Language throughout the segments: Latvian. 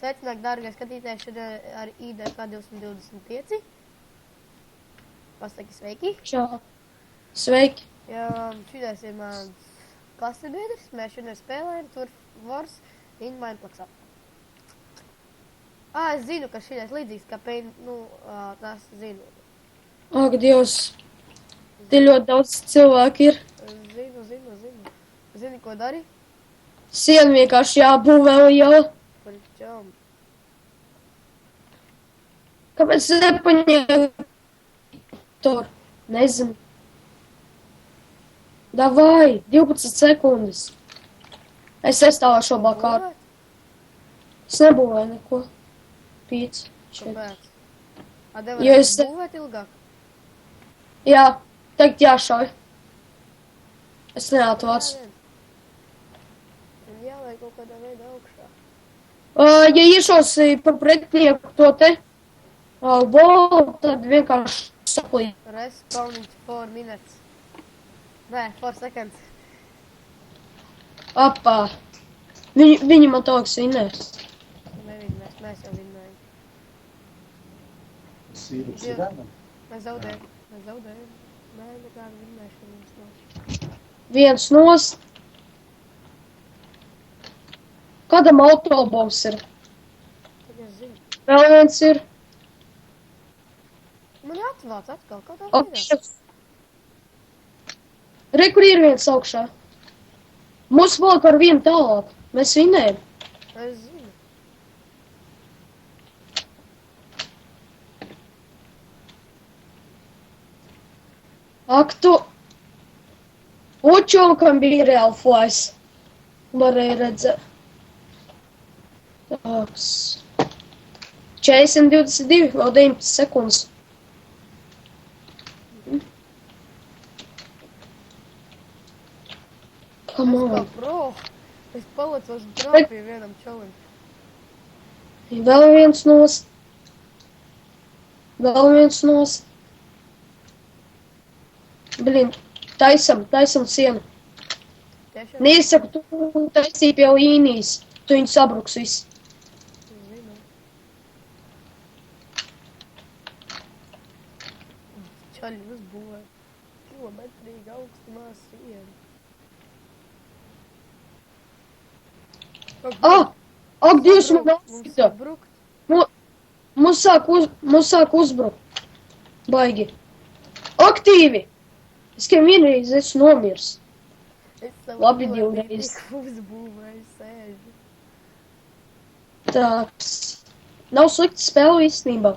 Sveicināti, dārgie skatītāji, šodien ar IDK 225. Pasaki sveiki. Čau. Sveiki. Jā, šitais ir mans klasebiedrs. Mēs šodien spēlējam Turf Wars in Minepluxā. Es zinu, ka šitais līdzīgs, kā tās zinu. Ak, Dievs. Te ļoti daudz cilvēku ir. Zinu. Zini, ko dari? Siena vienkārši jābūvē jau. Par čom. Kāpēc nepaņēmu tur? Nezinu. Davai, 12 sekundes. Es aizstāvēšu bakāru. Es nebūvēju neko. Pīc. Kāpēc? Jo es... Būvēt ilgāk? Jā, teikt jāšauj. Es neatvācu. Jāliek kaut kādā veidā augšā. Ja iešausi par pretinieku to te bolu, tad vienkārši saplīt. Respawning 4 minutes. Nē, 4 seconds. Apā. Viņi man tauks vinnēs. Nevinnēs, mēs jau vinnējam. Mēs zaudējam. Nē, nekāda vinnēšana. Viens nost. Kādam autoboms ir? Tad es zinu. Vēl viens ir. Man jāatvāc atkal, kādā veidā? Re, kur ir viens augšā. Mums vēl par vienu tālāk. Mēs vinnējam. Es zinu. Ak, tu... Učokam bija reāli flais. Varēja redzēt. Tāks. 40-22, vēl 19 sekundes. Come Es kā on. pro. Es palicošu trāpīju vienam čalim. Vēl viens nost. Vēl viens nost. Blin, taisam sienu. Tiešām? Nesaku, tu taisīji pie līnijas. Tu viņu sabruks viss. Zinu. Čaļi uzbūvē kilometrīgi augstumā sienu. Ak, Dievs, man Mums atsita. sabrukt. Mums sāk uzbrukt. Baigi. Aktīvi. Es kā vienreiz esmu nomirs. Labi, divreiz. Uzbūvēju sēžu. Tāks. Nav slikta spēle īstenībā.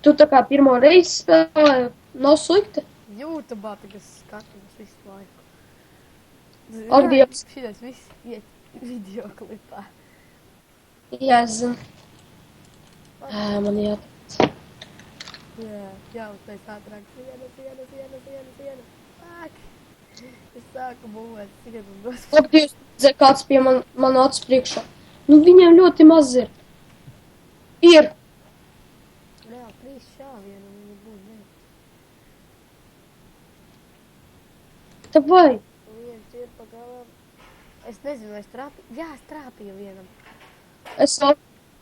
Tu tā kā pirmo reizi spēlēji, nav slikta. YouTube'ā tagad skatos visu laiku. Ak, Dievs. Šitais viss iet video klipā. Jā, es zinu. Man jāteic. Jā, uztais ātrāk. Siena. Ak! Es sāku būvēt, tikai man dos. Ak, Dievs, kāds pie man acis priekšā. Nu, viņiem ļoti maz ir. Ir. Jā, 3 šāvienu viņa būs, ne. Davai. Viens ir pagalām. Es nezinu, es trāpīju. Jā, es trāpīju vienam.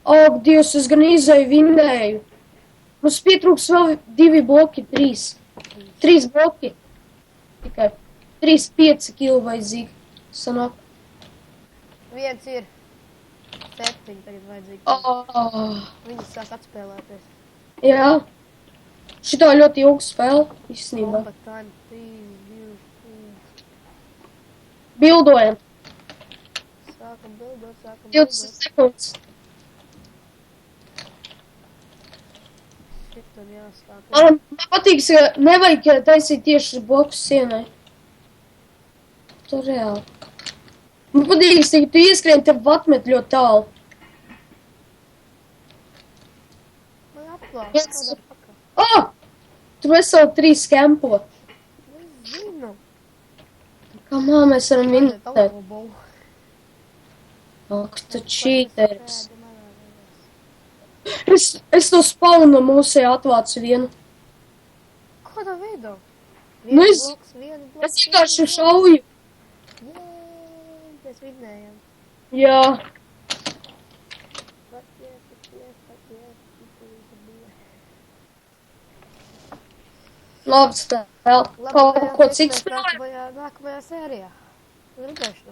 Ak, Dievs, es gan izēju vinnēju. Mums pietrūks vēl 2 bloki, 3. 3 bloki. Tikai 3-5 kilo vajadzīgi. Sanāk. Viens ir 7 tagad vajadzīgi. Viņas sāk atspēlēties. Jā. Šitā ļoti ilga spēle, īstenībā. Combat time, 3, 2, 1. Bildojam. Sākam bildot. 20 sekundes. Šitam jāsāk. Man patīk, ka nevajag taisīt tieši blokus sienai. Tu reāli. Man patīk, ka tu ieskrien, tev atmet ļoti tālu. Man atklāt. Viens. Kādā pakā. Tu veseli 3 kempo. Es zinu. Kā mēs varam Man ir vinnēt? autobolu. Ak, tu čīteris. Es to spawnu mūsē atvācu vienu. Kādā veidā? Nu, Viens bloks, vienu bloku. Es vienkārši šauju. Jēj, mēs vinnējam. Jā. Labi, spēle. Kaut ko citu spēlē? Nākamajā sērijā. Uz redzēšanos.